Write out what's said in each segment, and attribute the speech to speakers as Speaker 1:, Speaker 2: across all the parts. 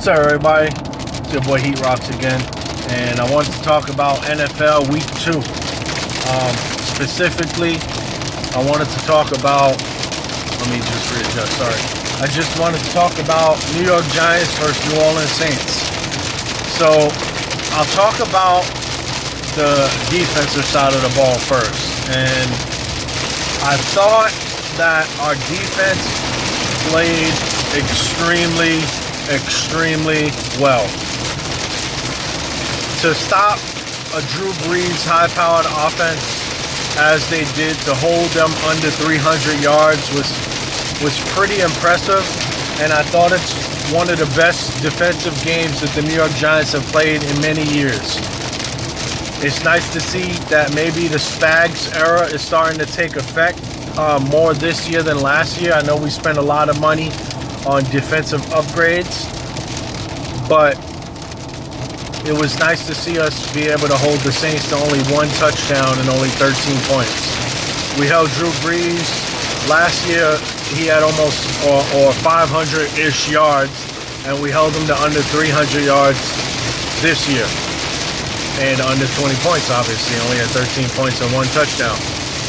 Speaker 1: What's up, everybody? It's your boy Heat Rocks again, and I wanted to talk about NFL Week 2. Specifically, I wanted to talk about, let me just readjust, sorry. I just wanted to talk about New York Giants versus New Orleans Saints. So, I'll talk about the defensive side of the ball first. And I thought that our defense played extremely well. To stop a Drew Brees high-powered offense as they did, to hold them under 300 yards was pretty impressive, and I thought it's one of the best defensive games that the New York Giants have played in many years. It's nice to see that maybe the Spags era is starting to take effect more this year than last year. I know we spent a lot of money on defensive upgrades, but it was nice to see us be able to hold the Saints to only one touchdown and only 13 points. We held Drew Brees. Last year, he had almost or 500-ish yards, and we held him to under 300 yards this year. And under 20 points, obviously. Only had 13 points and one touchdown,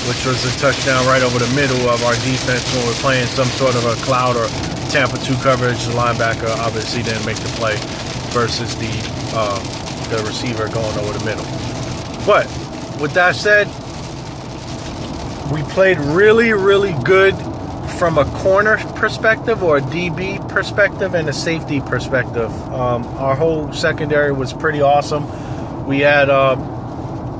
Speaker 1: which was a touchdown right over the middle of our defense when we're playing some sort of a cloud or Tampa 2 coverage. The linebacker obviously didn't make the play versus the receiver going over the middle. But with that said, we played really good from a corner perspective or a DB perspective and a safety perspective. Our whole secondary was pretty awesome. We had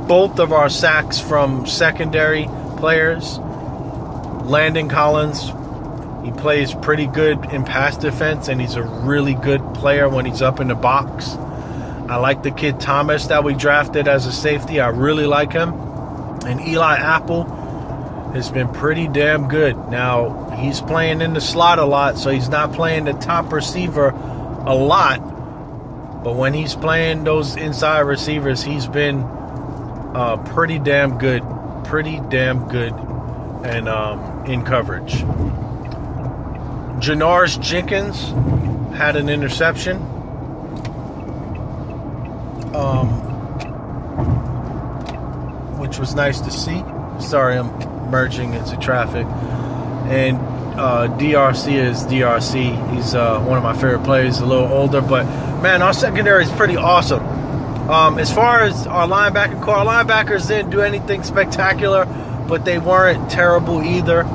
Speaker 1: both of our sacks from secondary players. Landon Collins, he plays pretty good in pass defense, and he's a really good player when he's up in the box. I like the kid Thomas that we drafted as a safety. I really like him. And Eli Apple has been pretty damn good. Now, he's playing in the slot a lot, so he's not playing the top receiver a lot. But when he's playing those inside receivers, he's been pretty damn good. And in coverage. Janoris Jenkins had an interception. Which was nice to see. Sorry, I'm merging into traffic. And DRC is DRC. He's one of my favorite players, a little older. But, man, our secondary is pretty awesome. As far as our linebacking core, our linebackers didn't do anything spectacular, but they weren't terrible either.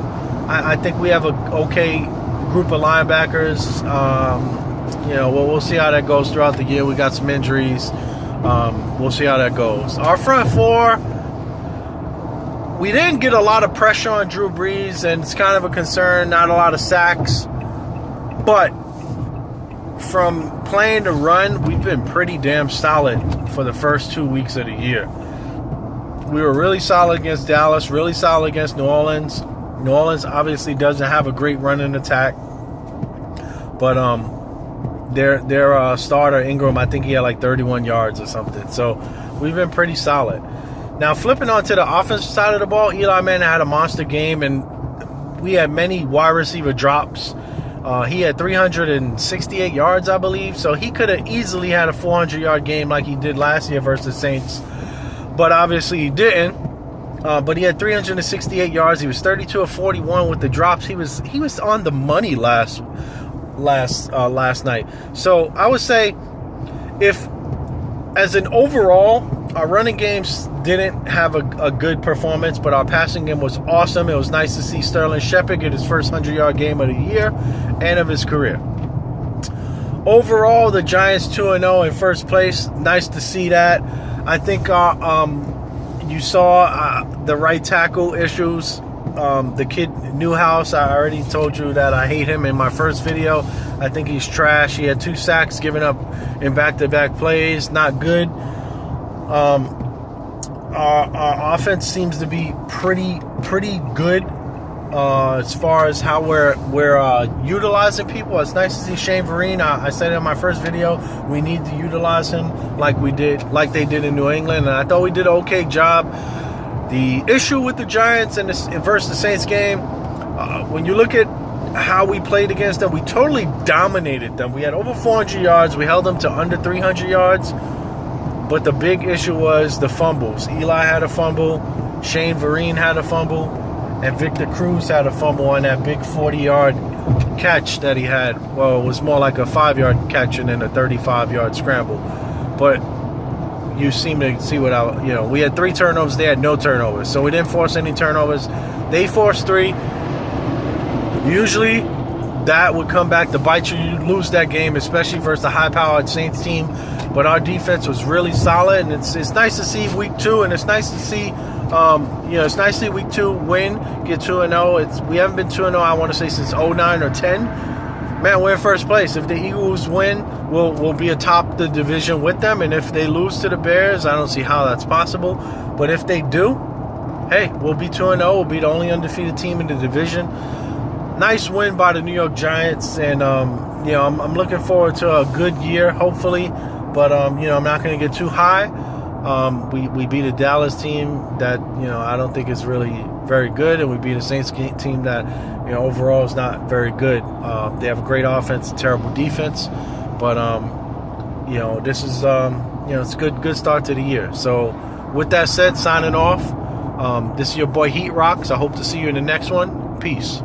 Speaker 1: I think we have a okay group of linebackers. We'll see how that goes throughout the year. We got some injuries. We'll see how that goes. Our front four, we didn't get a lot of pressure on Drew Brees, and it's kind of a concern. Not a lot of sacks. But from playing to run, we've been pretty damn solid for the first 2 weeks of the year. We were really solid against Dallas, really solid against New Orleans. New Orleans obviously doesn't have a great running attack, but their starter Ingram, I think he had like 31 yards or something. So we've been pretty solid. Now flipping onto the offensive side of the ball, Eli Manning had a monster game, and we had many wide receiver drops. He had 368 yards, I believe, so he could have easily had a 400-yard game like he did last year versus Saints, but obviously he didn't. But he had 368 yards. He was 32 of 41 with the drops. He was on the money last night. So I would say, if as an overall, our running games didn't have a good performance, but our passing game was awesome. It was nice to see Sterling Shepard get his first 100-yard game of the year and of his career. Overall, the Giants 2-0 in first place. Nice to see that. I think you saw the right tackle issues. The kid Newhouse, I already told you that I hate him in my first video. I think he's trash. He had 2 sacks given up in back-to-back plays. Not good. Our offense seems to be pretty good as far as how we're utilizing people. It's nice to see Shane Vereen. I said in my first video, we need to utilize him like they did in New England, and I thought we did an okay job. The issue with the Giants and versus the Saints game, when you look at how we played against them. We totally dominated them. We had over 400 yards. We held them to under 300 yards. But the big issue was the fumbles. Eli had a fumble. Shane Vereen had a fumble. And Victor Cruz had a fumble on that big 40-yard catch that he had. Well, it was more like a 5-yard catch and then a 35-yard scramble. But you seem to see what we had 3 turnovers. They had no turnovers. So we didn't force any turnovers. They forced 3. Usually that would come back to bite you. You'd lose that game, especially versus the high-powered Saints team. But our defense was really solid, and it's nice to see week 2, and it's nice to see, it's nice to see week 2 win, get 2-0. We haven't been 2-0, I want to say, since 09 or 10. Man, we're in first place. If the Eagles win, we'll be atop the division with them, and if they lose to the Bears, I don't see how that's possible. But if they do, hey, we'll be 2-0. We'll be the only undefeated team in the division. Nice win by the New York Giants, and I'm looking forward to a good year, hopefully. But I'm not going to get too high. We beat a Dallas team that I don't think is really very good, and we beat a Saints team that overall is not very good. They have a great offense, terrible defense, but this is it's a good start to the year. So with that said, signing off. This is your boy Heat Rocks. I hope to see you in the next one. Peace.